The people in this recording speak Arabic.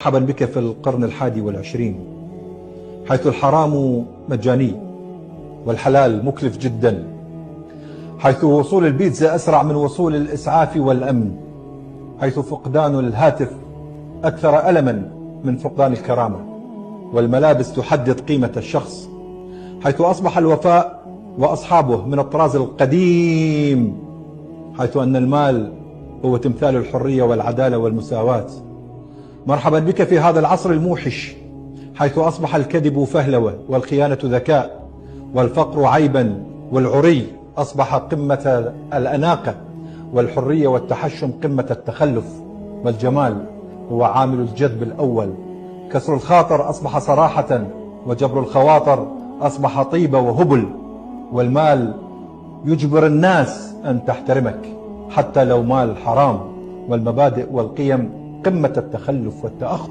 مرحبا بك في القرن 21 حيث الحرام مجاني والحلال مكلف جدا، حيث وصول البيتزا أسرع من وصول الإسعاف والأمن، حيث فقدان الهاتف أكثر ألما من فقدان الكرامة، والملابس تحدد قيمة الشخص، حيث أصبح الوفاء وأصحابه من الطراز القديم، حيث أن المال هو تمثال الحرية والعدالة والمساواة. مرحبا بك في هذا العصر الموحش، حيث أصبح الكذب فهلوة والخيانة ذكاء والفقر عيبا والعري أصبح قمة الأناقة، والحرية والتحشم قمة التخلف، والجمال هو عامل الجذب الأول. كسر الخاطر أصبح صراحة، وجبر الخواطر أصبح طيبة وهبل، والمال يجبر الناس أن تحترمك حتى لو مال حرام، والمبادئ والقيم قمة التخلف والتأخر.